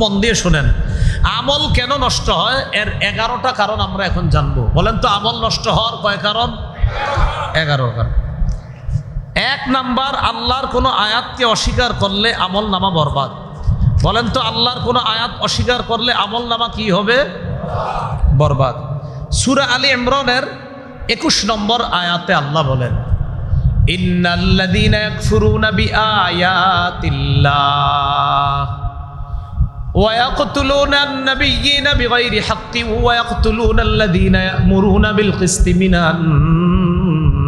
মন দিয়ে শুনেন, আমল কেন নষ্ট হয় এর 11টা কারণ আমরা এখন জানবো। বলেন তো আমল নষ্ট হওয়ার কয় কারণ? 11 কারণ। 1 নাম্বার, আল্লাহর কোনো আয়াতকে অস্বীকার করলে আমল নামা বরবাদ। বলেন তো আল্লাহর কোনো আয়াত অস্বীকার করলে আমল নামা কি হবে? বরবাদ। সূরা আলী ইমরানের 21 নম্বর আয়াতে আল্লাহ বলেন, ইন্নাল্লাযীনা ইয়াকফুরুনা বিআয়াতিল্লাহ ওয়া ইয়াকতুলুনান নাবিয়্যিনা বিগাইরি হাক্কিন ওয়া ইয়াকতুলুনাল্লাযীনা ইয়া'মুরুনা বিল কিসতি মিনান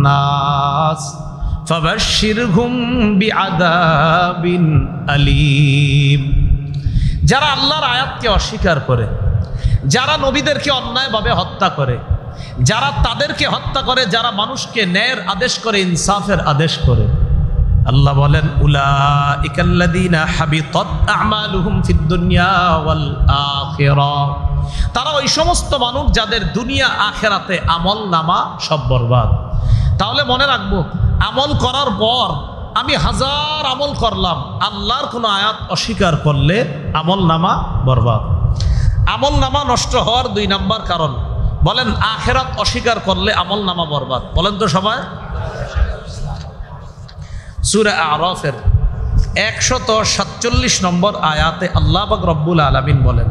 নাস ফাবাশশিরহুম বিআযাবিন আলীম। যারা আল্লাহর আয়াতকে অস্বীকার করে, যারা নবীদেরকে অন্যায়ভাবে হত্যা করে, যারা তাদেরকে হত্যা করে, যারা মানুষকে ন্যায়ের আদেশ করে, ইনসাফের আদেশ করে, আল্লাহ বলেন উলাইকাল্লাযীনা হাবিতাত আমালুহুম ফিদ দুনিয়া ওয়াল আখিরাহ। তারা ওই সমস্ত মানুষ যাদের দুনিয়া আখিরাতে আমল নামা সব বরবাদ। তাহলে মনে রাখবো, আমল করার পর আমি 1000 আমল করলাম, আল্লাহর কোনো আয়াত অস্বীকার করলে আমল নামা বরবাদ। আমল নামা নষ্ট হওয়ার 2 নম্বর কারণ, বলেন আখিরাত অস্বীকার করলে আমল নামা বরবাদ। বলেন তো সবাই। সূরা আরাফের 147 নম্বর আয়াতে আল্লাহ পাক রব্বুল আলামিন বলেন,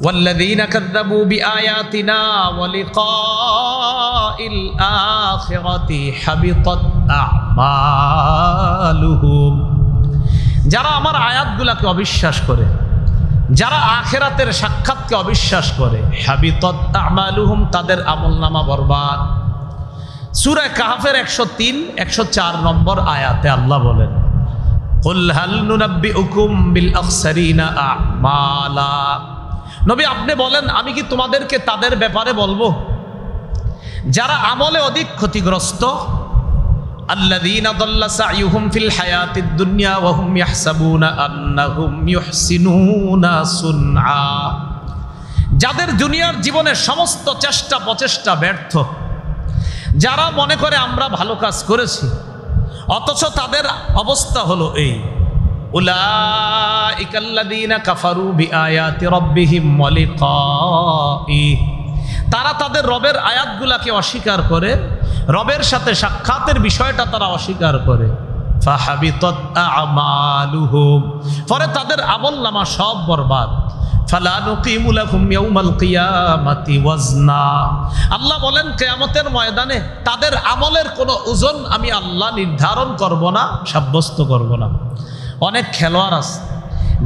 ওয়াল্লাযীনা কাযযাবু বিআয়াতিনা ওয়া লিকাইল আখিরাতি হাবিতাত আমালুহুম। যারা আমার আয়াতগুলোকে অবিশ্বাস করে, যারা আখিরাতের সাক্ষাৎকে অবিশ্বাস করে, হাবিতাত আমালুহুম, তাদের আমলনামা বরবাদ। সূরা কাহফের 103-104 নম্বর আয়াতে আল্লাহ বলেন, কুল হাল নুনাব্বিউকুম বিল আখসারিনা আমালা। নবী আপনি বলেন, আমি কি তোমাদেরকে তাদের ব্যাপারে বলবো যারা আমলে অধিক ক্ষতিগ্রস্ত? আল্লাযীনা দাল্লা সাইয়ুহুম ফিল হায়াতিদ দুনিয়া ওয়া হুম ইয়াহসাবুনা আন্নাহুম ইউহসিনুনা সুনআ। যাদের দুনিয়ার জীবনের সমস্ত চেষ্টা প্রচেষ্টা ব্যর্থ, যারা মনে করে আমরা ভালো কাজ করেছি, অথচ তাদের অবস্থা হলো এই, উলাইকাল্লাযীনা কাফারু বিআয়াতি রাব্বিহিম ওয়া লিকাইহি। তারা তাদের রবের আয়াতগুলাকে অস্বীকার করে, রবের সাথে সাক্ষাতের বিষয়টা তারা অস্বীকার করে। ফাহাবিতাত আমালুহুম, ফলে তাদের আমলনামা সব বরবাদ। ফালা নুকিমু লাহুম ইয়াউমাল কিয়ামাতি ওয়াজনা। আল্লাহ বলেন কিয়ামতের ময়দানে তাদের আমলের কোনো ওজন আমি আল্লাহ নির্ধারণ করব না, সাব্যস্ত করব না। অনেক খেলোয়াড় আছে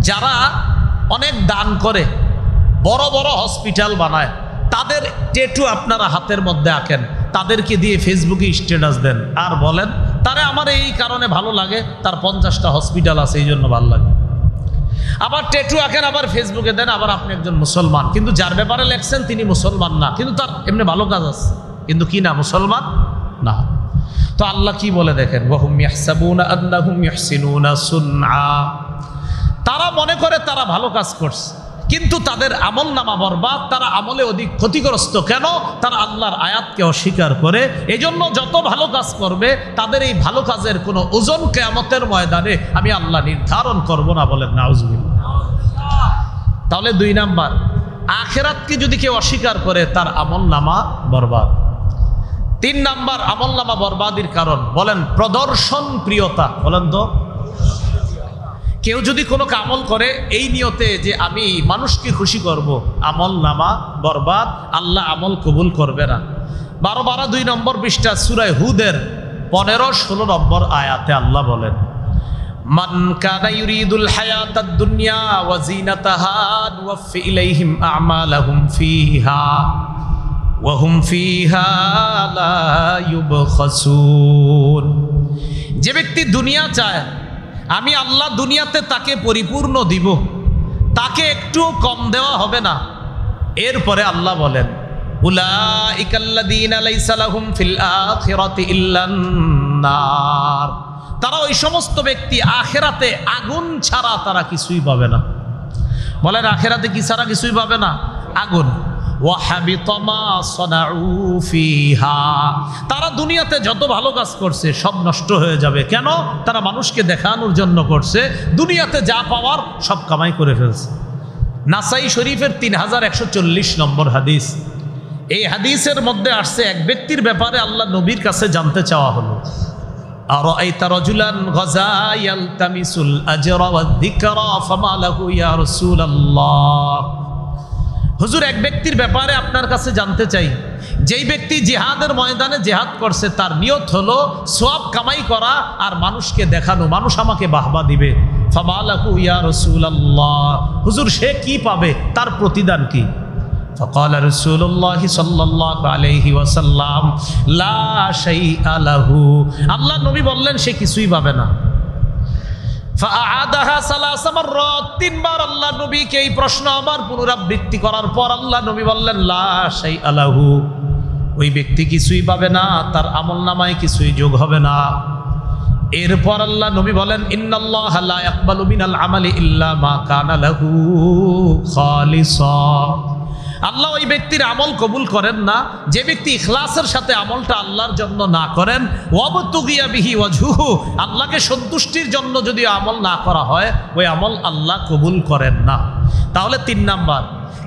যারা অনেক দান করে, বড় বড় হসপিটাল বানায়, তাদের ট্যাটু আপনারা হাতের মধ্যে আঁকেন, তাদেরকে দিয়ে ফেসবুকে স্ট্যাটাস দেন আর বলেন তারে আমার এই কারণে ভালো লাগে, তার 50টা হসপিটাল আছে এই জন্য ভালো লাগে। আবার ট্যাটু আঁকেন, আবার ফেসবুকে দেন, আবার আপনি একজন মুসলমান, কিন্তু যার ব্যাপারে লেখছেন তিনি মুসলমান না, কিন্তু তার এমনি ভালো কাজ আছে, কিন্তু কি না মুসলমান না। তো আল্লাহ কি বলে দেখেন, ওয়াহুম ইয়াহসাবুনা আন্নাহুম ইউহসিনুনা সুনআ। তারা মনে করে তারা ভালো কাজ করছে, কিন্তু তাদের আমল নামা বরবাদ, তারা আমলে অধিক ক্ষতিগ্রস্ত। কেন? তারা আল্লাহর আয়াতকে অস্বীকার করে। এজন্য যত ভালো কাজ করবে তাদের এই ভালো কাজের কোনো ওজন কিয়ামতের ময়দানে আমি আল্লাহ নির্ধারণ করব না। বলেন নাউজুবিল্লাহ। তাহলে 2 নাম্বার, আখিরাতকে যদি কেউ অস্বীকার করে তার আমল নামা বরবাদ। 3 নাম্বার আমল নামা বরবাদির কারণ, বলেন প্রদর্শন প্রিয়তা। বলেন তো, কেউ যদি কোনো আমল করে এই নিয়তে যে আমি মানুষকে খুশি করব, আমল নামা বরবাদ, আল্লাহ আমল কবুল করবে না। 12-2 নম্বর পৃষ্ঠা সূরা হুদের 15-16 নম্বর আয়াতে আল্লাহ বলেন, মান কানা ইউরিদুল হায়াতাদ দুনিয়া ওয়া জিনাতাহা নুওয়াফি ইলাইহিম আমালাহুম ফিহা ওয়া হুম ফিহা লা ইউবখাসুন। যে ব্যক্তি দুনিয়া চায়, আমি আল্লাহ দুনিয়াতে তাকে পরিপূর্ণ দিব, তাকে একটু কম দেওয়া হবে না। এরপরে আল্লাহ বলেন, উলাইকাল্লাযীনা লাইসা লাহুম ফিল আখিরাতি ইল্লান নার। তারা ওই সমস্ত ব্যক্তি আখিরাতে আগুন ছাড়া তারা কিছুই পাবে না। বলেন আখিরাতে কি ছাড়া কিছুই পাবে না? আগুন। ওয়া হাবিতা মা সানাউ ফিহা, তারা দুনিয়াতে যত ভালো কাজ করছে সব নষ্ট হয়ে যাবে। কেন? তারা মানুষকে দেখানোর জন্য করছে, দুনিয়াতে যা পাওয়ার সব কামাই করে ফেলছে। নাসাই শরীফের 3140 নম্বর হাদিস। এই হাদিসের মধ্যে আসছে এক ব্যক্তির ব্যাপারে আল্লাহ নবীর কাছে জানতে চাওয়া হলো, আরাআইতা রাজুলান গাজা ইয়ালতামিসুল আজরা ওয়াদ যিকরা ফামা লাহু ইয়া রাসূলুল্লাহ। হুজুর, এক ব্যক্তির ব্যাপারে আপনার কাছে জানতে চাই, যেই ব্যক্তি জিহাদের ময়দানে জিহাদ করছে, তার নিয়ত হলো সওয়াব কামাই করা আর মানুষকে দেখানো, মানুষ আমাকে বাহবা দিবে। ফামা লাহু ইয়া রাসূলুল্লাহ, হুজুর সে কি পাবে, তার প্রতিদান কি? فقال رسول الله صلى الله عليه وسلم لا شيء له, আল্লাহ নবী বললেন সে কিছুই পাবে না। فأعادها ثلاث مرات, তিনবার আল্লাহ নবীকে এই প্রশ্ন আবার পুনরাবৃত্তি করার পর আল্লাহ নবী বললেন লা শাইআ লাহু, ওই ব্যক্তি কিছুই পাবে না, তার আমলনামায় কিছুই যোগ হবে না। এরপর আল্লাহ নবী বলেন ইন্নাল্লাহা লা ইয়াকবালু মিনাল আমালি ইল্লা মা কানা লাহু খালিসা, আল্লাহ ওই ব্যক্তির আমল কবুল করেন না যে ব্যক্তি ইখলাসের সাথে আমলটা আল্লাহর জন্য না করেন। ওয়াবতুগিয়া বিহি ওয়াজহুহু, আল্লাহকে সন্তুষ্টির জন্য যদি আমল না করা হয় ওই আমল আল্লাহ কবুল করেন না। তাহলে 3 নাম্বার,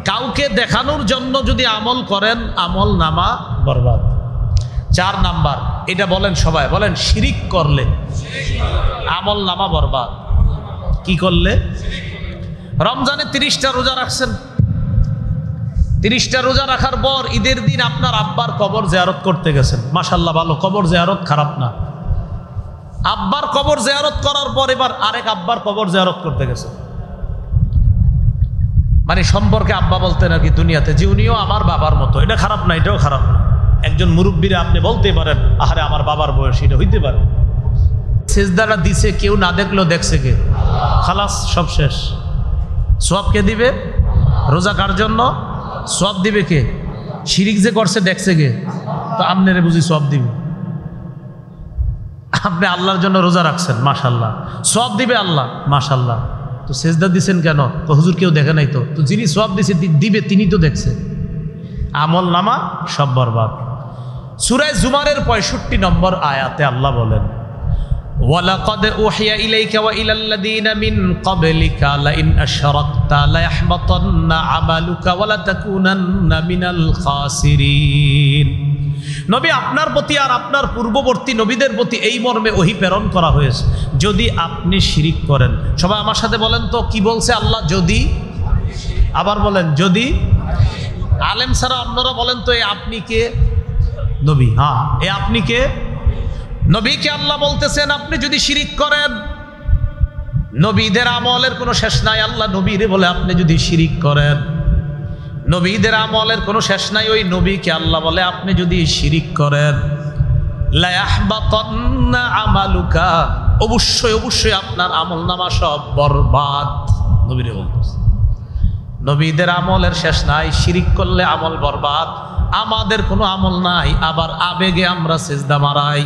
কাউকে দেখানোর জন্য যদি আমল করেন আমল নামা বরবাদ। 4 নাম্বার, এটা বলেন সবাই, বলেন শিরিক করলে আমল নামা বরবাদ। কি করলে? রমজানে 30টা রোজা রাখছেন, 30টা রোজা রাখার পর ঈদের দিন আপনার আব্বার কবর জিয়ারত করতে গেছেন, মাশাআল্লাহ ভালো, কবর জিয়ারত খারাপ না। আব্বার কবর জিয়ারত করার পর এবার আরেক আব্বার কবর জিয়ারত করতে গেছেন, মানে সম্পর্কে আব্বা বলতে নাকি দুনিয়াতে যে উনিও আমার বাবার মতো, এটা খারাপ না, এটাও খারাপ না। একজন মুরব্বীরা আপনি বলতে পারেন আহারে আমার বাবার বয়স, এটা হইতে পারে। সেজদাটা দিছে কেউ না দেখলো, দেখছে কে? খালাস, সব শেষ। সওয়াব কে দিবে? রোজা কার জন্য? সওয়াব দিবে কে? শিরিক যে করছে দেখছে কে? তো আপনারে বুঝি সওয়াব দিবে? আপনি আল্লাহর জন্য রোজা রাখছেন, মাশাআল্লাহ, সওয়াব দিবে আল্লাহ, মাশাআল্লাহ। তো সেজদা দিছেন কেন? তো হুজুর কেউ দেখে নাই তো। তো যিনি সওয়াব দিছে দিবে তিনি তো দেখছে। আমল নামা সব বরবাদ। সূরা জুমারের 65 নম্বর আয়াতে আল্লাহ বলেন ওয়ালাকাদ উহিয়া ইলাইকা ওয়া ইলাল্লাযীনা মিন ক্বাবলিকা লাইন আশরাকতা লায়াহবাতান্না আমালুকা ওয়া লাতাকুনান্না মিনাল খাসিরিন। নবী আপনার প্রতি আর আপনার পূর্ববর্তী নবীদের প্রতি এই মর্মে ওহী প্রেরণ করা হয়েছে, যদি আপনি শিরিক করেন। সবাই আমার সাথে বলেন তো কি বলছে আল্লাহ? যদি। আবার বলেন যদি। আলেম ছাড়া অন্যরা বলেন তো এ আপনি কে? নবী। হ্যাঁ, এ আপনি কে? নবীকে আল্লাহ বলতেছেন আপনি যদি শিরিক করেন, নবীদের আমলের কোনো শেষ নাই। আল্লাহ নবীরে বলে আপনি যদি শিরিক করেন, নবীদের আমলের কোনো শেষ নাই। ওই নবীকে আল্লাহ বলে আপনি যদি শিরিক করেন লা ইয়াহবাতান্না আমালুকা, অবশ্যই অবশ্যই আপনার আমলনামা সব বরবাদ। নবীরে বলতেছে নবীদের আমলের শেষ নাই, শিরিক করলে আমল বরবাদ। আমাদের কোনো আমল নাই, আবার আবেগে আমরা সিজদা মারাই।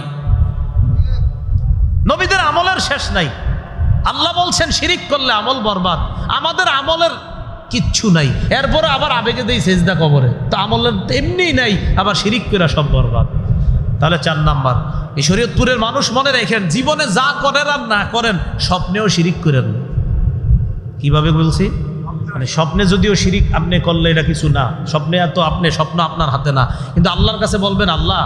নবীদের আমলের শেষ নাই, আল্লাহ বলছেন শিরিক করলে আমল বরবাদ। আমাদের আমলের কিচ্ছু নাই, এরপরে আবার আবেগে দেই সিজদা কবরে। তো আমলের এমনি নাই, আবার শিরিক করে সব বরবাদ। তাহলে 4 নাম্বার, এই শরীয়তপুরের মানুষ মনে রাখেন, জীবনে যা করেন আর না করেন স্বপ্নেও শিরিক করেন। কিভাবে বলছি? মানে স্বপ্নে যদিও শিরিক আপনি করলে এটা কিছু না, স্বপ্নে তো আপনি স্বপ্ন আপনার হাতে না, কিন্তু আল্লাহর কাছে বলবেন আল্লাহ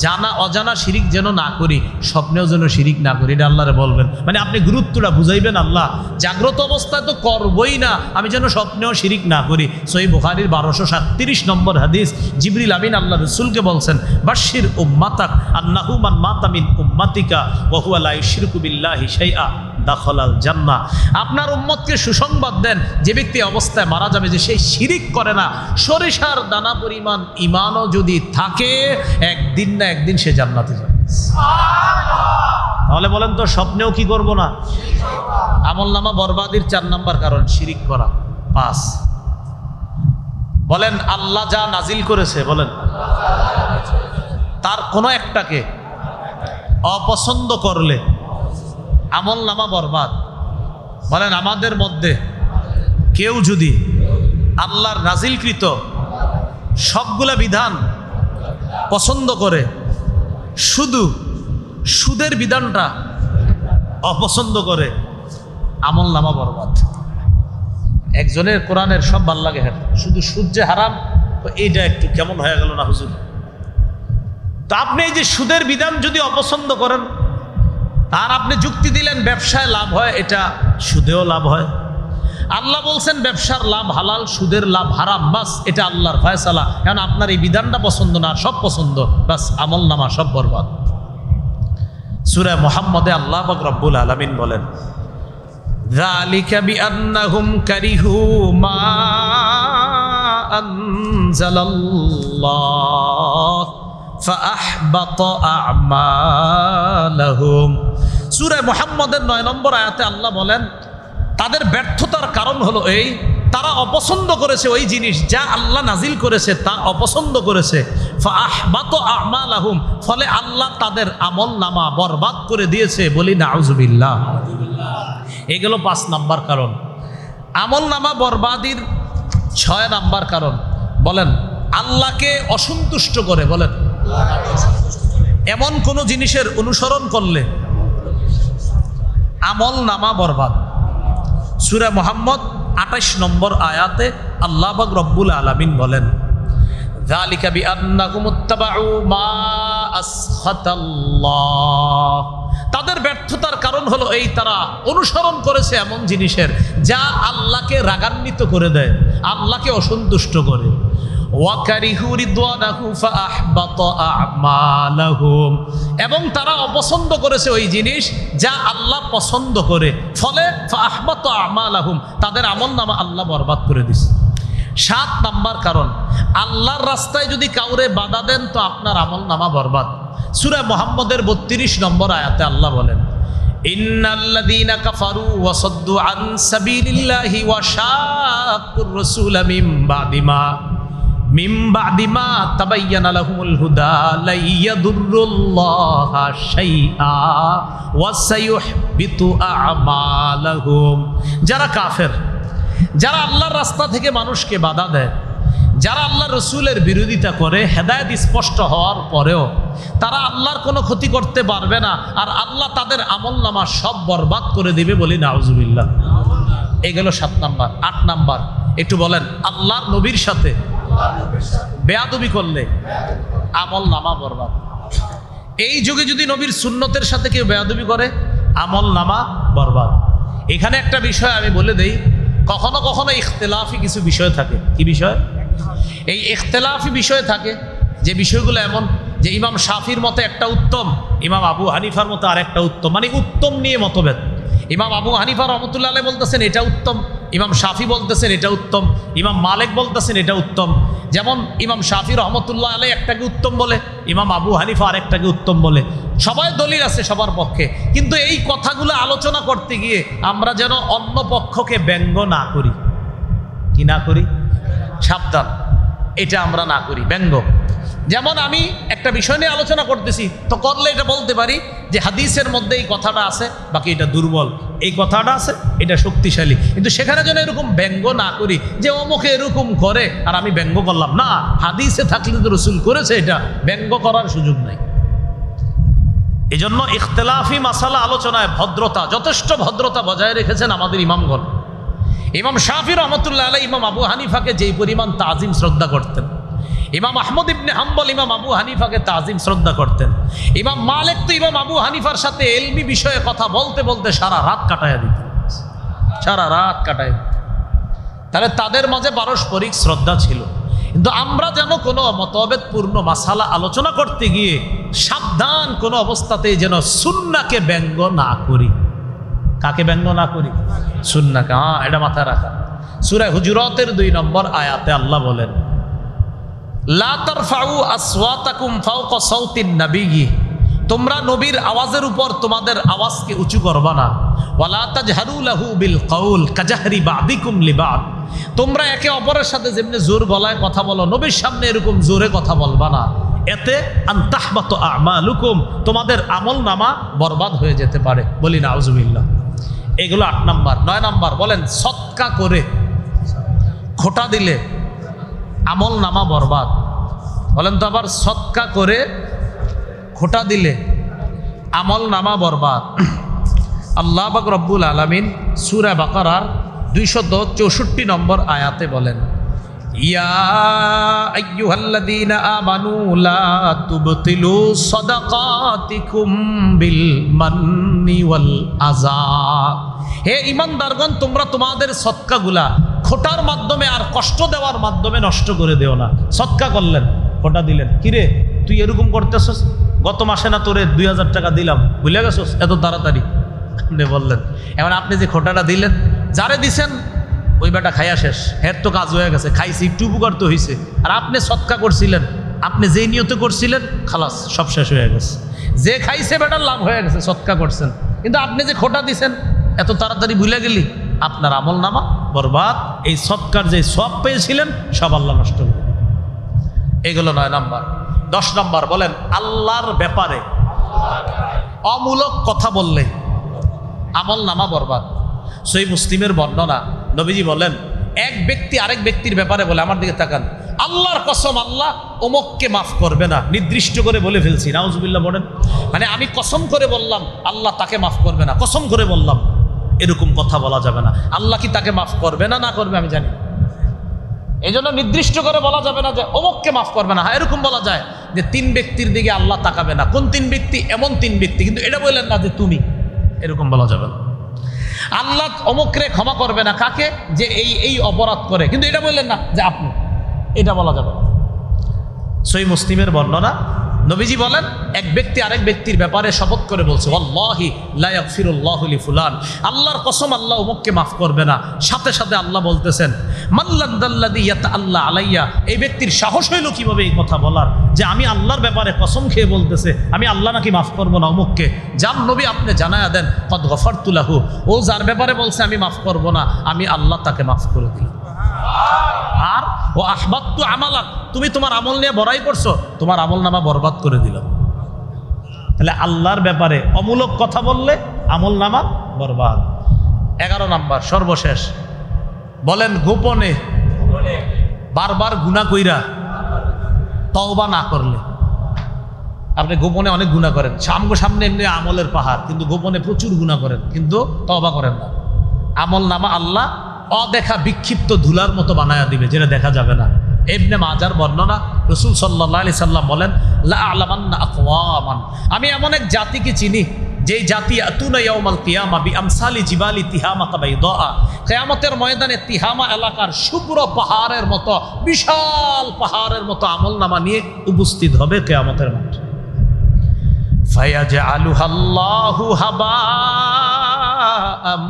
জানা অজানা শিরিক যেন না করি, স্বপ্নেও যেন শিরিক না করি, এটা আল্লাহরে বলবেন। মানে আপনি গুরুত্বটা বুঝাইবেন, আল্লাহ জাগ্রত অবস্থায় তো করবই না, আমি যেন স্বপ্নেও শিরিক না করি। সহিহ বুখারীর 1237 নম্বর হাদিস, জিবরিল আমিন আল্লাহ রাসূলকে বলছেন বাশশির উম্মাতাক আন্নাহু মান মাতা মিন উম্মাতিকা ওয়া হুয়া লা ইউশরিকু বিল্লাহি শাইআ দাখালাল জান্নাহ। আপনার উম্মতকে সুসংবাদ দেন, যে ব্যক্তি অবস্থায় মারা যাবে যে সেই শিরিক করে না, সরিষার দানা পরিমাণ ঈমানও যদি থাকে, একদিন না একদিন সে জান্নাতে যাবে। তাহলে বলেন তো স্বপ্নেও কি করব না? আমলনামা বরবাদির 4 নাম্বার কারণ শিরিক করা। 5 বলেন আল্লাহ যা নাজিল করেছে, বলেন তার কোনো একটাকে অপছন্দ করলে আমলনামা বরবাদ। বলেন আমাদের মধ্যে কেউ যদি আল্লাহর নাজিলকৃত সবগুলা বিধান পছন্দ করে, শুধু সুদের বিধানটা অপছন্দ করে, আমল নামা বরবাদ। একজনের কোরআনের সব ভাল লাগে, হ্যাঁ শুধু সুদ যে হারাম, এইটা একটু কেমন হয়ে গেল না হুজুর। তো আপনি এই যে সুদের বিধান যদি অপছন্দ করেন, আর আপনি যুক্তি দিলেন ব্যবসায় লাভ হয়, এটা সুদেও লাভ হয়। আল্লাহ বলছেন ব্যবসার লাভ হালাল, সুদের লাভ হারাম, বাস এটা আল্লাহর ফয়সালা। কারণ আপনার এই বিধানটা পছন্দ না, সব পছন্দ, বাস আমল নামা সব বরবাদ। সূরা মুহাম্মদে আল্লাহ পাক রব্বুল আলামিন বলেন, যালিকা বিআন্নাহুম কারিহু মা আনজালাল্লাহ ফাআহবাতা আ'মালাহুম। সূরা মুহাম্মদের 9 নম্বর আয়াতে আল্লাহ বলেন, তাদের ব্যর্থতার কারণ হলো এই, তারা অপছন্দ করেছে ওই জিনিস যা আল্লাহ নাজিল করেছে, তা অপছন্দ করেছে। ফাআহবাতা আ'মালাহুম, ফলে আল্লাহ তাদের আমল নামা বরবাদ করে দিয়েছে। বলি নাউজুবিল্লাহ। এগুলো 5 নাম্বার কারণ। আমল নামা বরবাদির 6 নাম্বার কারণ বলেন, আল্লাহকে অসন্তুষ্ট করে। বলেন, এমন কোন জিনিসের অনুসরণ করলে আমল নামা বরবাদ। সূরা মুহাম্মদ 28 নম্বর আয়াতে আল্লাহ পাক রব্বুল আলামিন বলেন, যালিকা বিআন্নাকুম ইত্তাবাউ মা আসখাতাল্লাহ, তাদের ব্যর্থতার কারণ হলো এই, তারা অনুসরণ করেছে এমন জিনিসের যা আল্লাহকে রাগান্বিত করে দেয়, আল্লাহকে অসন্তুষ্ট করে। ওয়াকারিহু রিদওয়ানাহু ফাআহবাতা আ'মালাহুম, এবং তারা অপছন্দ করেছে ওই জিনিস যা আল্লাহ পছন্দ করে, ফলে ফাআহবাতা আ'মালাহুম, তাদের আমলনামা আল্লাহ বরবাদ করে দিয়েছে। 7 নাম্বার কারণ, আল্লাহর রাস্তায় যদি কাউরে বাধা দেন তো আপনার আমলনামা বরবাদ। সূরা মুহাম্মদের 32 নম্বর আয়াতে আল্লাহ বলেন, ইন্নাল্লাযীনা কাফারু ওয়া সাদ্দু আন সাবিলিল্লাহি ওয়া শাক্কুর রাসূলা মিন বা'দি মা তাবায়্যানা লাহুমুল হুদা লা ইয়াদুররুল্লাহা শাইআ ওয়া সায়ুহবিতু আ'মালাহুম। যারা কাফের, যারা আল্লাহর রাস্তা থেকে মানুষকে বাধা দেয়, যারা আল্লাহ রসুলের বিরোধিতা করে, হেদায়েত স্পষ্ট হওয়ার পরেও তারা আল্লাহর কোনো ক্ষতি করতে পারবে না, আর আল্লাহ তাদের আমলনামা সব বরবাদ করে দিবে। বলি নাউজুবিল্লাহ। এই গেল 7 নাম্বার। 8 নাম্বার একটু বলেন, আল্লাহর নবীর সাথে বেয়াদবি করলে আমলনামা বরবাদ। এই যুগে যদি নবীর সুন্নতের সাথে কেউ বেয়াদবি করে, আমলনামা বরবাদ। এখানে একটা বিষয় আমি বলে দেই, কখনো কখনো ইখতিলাফি কিছু বিষয় থাকে। কি বিষয়? এই ইখতিলাফি বিষয় থাকে যে বিষয়গুলো এমন যে ইমাম শাফির মতে একটা উত্তম, ইমাম আবু হানিফার মতো আর একটা উত্তম, মানে উত্তম নিয়ে মতভেদ। ইমাম আবু হানিফা রহমতুল্লাহ আলাইহি বলতেছেন এটা উত্তম, ইমাম শাফি বলতেছেন এটা উত্তম, ইমাম মালিক বলতেছেন এটা উত্তম। যেমন ইমাম শাফি রহমতুল্লাহ আলাইহি একটাকে উত্তম বলে, ইমাম আবু হানিফা আরেকটাকে উত্তম বলে। সবাই দলিল আছে সবার পক্ষে, কিন্তু এই কথাগুলো আলোচনা করতে গিয়ে আমরা যেন অন্য পক্ষকে ব্যঙ্গ না করি। কি না করি? সাবধান, এটা আমরা না করি, ব্যঙ্গ। যেমন আমি একটা বিষয় নিয়ে আলোচনা করতেছি, তো করলে এটা বলতে পারি যে হাদিসের মধ্যে এই কথাটা আছে, বাকি এটা দুর্বল, এই কথাটা আছে, এটা শক্তিশালী। কিন্তু সেখানে যেন এরকম ব্যঙ্গ না করি যে অমুকে এরকম করে আর আমি ব্যঙ্গ করলাম না। হাদিসে থাকলে তো রসুল করেছে, এটা ব্যঙ্গ করার সুযোগ নাই। এই জন্য ইখতিলাফি মাসালা আলোচনায় ভদ্রতা, যথেষ্ট ভদ্রতা বজায় রেখেছেন আমাদের ইমামগণ। ইমাম শাফি রহমতুল্লাহ আলাইহি ইমাম আবু হানিফাকে যেই পরিমাণ তাজিম শ্রদ্ধা করতেন, ইমাম আহমদ ইবনে হাম্বল ইমাম আবু হানিফাকে তাজিম শ্রদ্ধা করতেন, ইমাম মালিক তো ইমাম আবু হানিফার সাথে ইলমি বিষয়ে কথা বলতে বলতে সারা রাত কাটায় দিতেন, সারা রাত কাটায় দিতেন। তাহলে তাদের মাঝে পারস্পরিক শ্রদ্ধা ছিল। কিন্তু আমরা যেন কোনো মতভেদপূর্ণ মাসালা আলোচনা করতে গিয়ে সাবধান, কোনো অবস্থাতেই যেন সুন্নাহকে ব্যঙ্গ না করি। কাকে ব্যঙ্গ না করি? সুন্নাহকে। হ্যাঁ, এটা মাথায় রাখা। সূরা হুজুরাতের 2 নম্বর আয়াতে আল্লাহ বলেন, লা তারফাউ আসওয়াতাকুম ফাওকা সাউতিন নাবিয়্যি, তোমরা নবীর আওয়াজের উপর তোমাদের আওয়াজকে উঁচু করবা না। ওয়ালা তাজহারু লাহু বিল কাউল কাজাহরি বাদিকুম লিবাদ, তোমরা একে অপরের সাথে যেমনি জোর গলায় কথা বলো, নবীর সামনে এরকম জোরে কথা বলবা না। এতে আনতাহবাত আমালুকুম, তোমাদের আমলনামা বরবাদ হয়ে যেতে পারে। বলি নাউজুবিল্লাহ। এগুলো 8 নাম্বার। 9 নাম্বার বলেন, সদকা করে খোটা দিলে আমল নামা বরবাদ। বলেন তো আবার, সদকা করে খোটা দিলে আমল নামা বরবাদ। আল্লাহ পাক রব্বুল আলামিন সূরা বাকারার 264 নম্বর আয়াতে বলেন, ইয়া আইয়ুহাল্লাযীনা আমানু লা তুবতিলু সাদাকাতিকুম বিল মান্নি ওয়াল আযা। হে ঈমানদারগণ, তোমরা তোমাদের সদকাগুলা খোটার মাধ্যমে আর কষ্ট দেওয়ার মাধ্যমে নষ্ট করে দিও না। সদকা করলেন, খোটা দিলেন, কিরে তুই এরকম করতেছস, গত মাসে না তোরে 2000 টাকা দিলাম, ভুলে গেছস এত তাড়াতাড়ি? আপনি বললেন, এখন আপনি যে খোটাটা দিলেন, যারে দিছেন ওই বেটা খাইয়া শেষ, হের তো কাজ হয়ে গেছে, খাইছি একটু উপকার তো হয়েছে। আর আপনি সদকা করছিলেন, আপনি যেই নিয়তে করছিলেন, খালাস সব শেষ হয়ে গেছে। যে খাইছে বেটার লাভ হয়ে গেছে, সদকা করছেন। কিন্তু আপনি যে খোটা দিছেন এত তাড়াতাড়ি ভুলে গেলি, আপনার আমল নামা বরবাদ। এই সদকার যে সব পেয়েছিলেন সব আল্লাহ নষ্ট করে দিলেন। এগুলো 9 নাম্বার। 10 নাম্বার বলেন, আল্লাহর ব্যাপারে অমূলক কথা বললে আমল নামা বরবাদ। সহিহ মুসলিমের বর্ণনা, নবীজি বলেন, এক ব্যক্তি আরেক ব্যক্তির ব্যাপারে বলে, আমার দিকে তাকান, আল্লাহর কসম আল্লাহ অমুককে মাফ করবে না, নির্দিষ্ট করে বলে ফেলছি, নাউজুবিল্লাহ বলেন। মানে আমি কসম করে বললাম আল্লাহ তাকে মাফ করবে না, কসম করে বললাম, এরকম কথা বলা যাবে না। আল্লাহ কি তাকে মাফ করবে না না করবে আমি জানি, এই জন্য নির্দিষ্ট করে বলা যাবে না যে অমুককে মাফ করবে না। হ্যাঁ, এরকম বলা যায় যে 3 ব্যক্তির দিকে আল্লাহ তাকাবে না। কোন 3 ব্যক্তি? এমন 3 ব্যক্তি, কিন্তু এটা বললেন না যে তুমি, এরকম বলা যাবে না। আল্লাহ অমুকরে ক্ষমা করবে না, কাকে? যে এই অপরাধ করে, কিন্তু এটা বললেন না যে আপনি, এটা বলা যাবে না। সহিহ মুসলিমের বর্ণনা, নবীজি বলেন, এক ব্যক্তি আরেক ব্যক্তির ব্যাপারে শপথ করে বলছে, ওয়াল্লাহি লা ইয়াগফিরুল্লাহু লিফুলান, আল্লাহর কসম আল্লাহ অমুককে মাফ করবে না। সাথে সাথে আল্লাহ বলতেছেন, মাল্লাদাল্লাযী ইয়াতাআল্লা আলাইয়া, এই ব্যক্তির সাহস হইল কিভাবে এই কথা বলার, যে আমি আল্লাহর ব্যাপারে কসম খেয়ে বলতেছে আমি আল্লাহ নাকি মাফ করবো না অমুককে। যার নবী আপনি জানায়া দেন, কদ গফারতু লাহু, ও যার ব্যাপারে বলছে আমি মাফ করবো না, আমি আল্লাহ তাকে মাফ করে দিই। আর ও আহবাত্তু আমালাক, তুমি তোমার আমল নিয়ে বড়াই করছো, তোমার আমল নামা বরবাদ করে দিল। তাহলে আল্লাহর ব্যাপারে অমূলক কথা বললে আমল নামা বরবাদ। 11 নাম্বার, সর্বশেষ বলেন, গোপনে বারবার গুনাহ কইরা তওবা না করলে। আপনি গোপনে অনেক গুনাহ করেন, সামনে এমনি আমলের পাহাড়, কিন্তু গোপনে প্রচুর গুনাহ করেন, কিন্তু তওবা করেন না। আমল নামা আল্লাহ অদেখা বিক্ষিপ্ত ধুলার মতো বানায়া দিবে, যেটা দেখা যাবে না। ইবনে মাজার বর্ণনা, রাসূল সাল্লাল্লাহু আলাইহি সাল্লাম বলেন, লা আ'লামান্না আকওয়ামান, আমি এমন এক জাতিকে চিনি, যেই জাতি আতুনা ইয়াউমাল কিয়ামা বিআমসালি জিবালি তিহামা বাইদা, কিয়ামতের ময়দানে তিহামা এলাকার শুভ্র পাহাড়ের মতো, বিশাল পাহাড়ের মতো আমলনামা নিয়ে উপস্থিত হবে কিয়ামতের মাঠে। ফায়াজআলুহাল্লাহু হাবাআম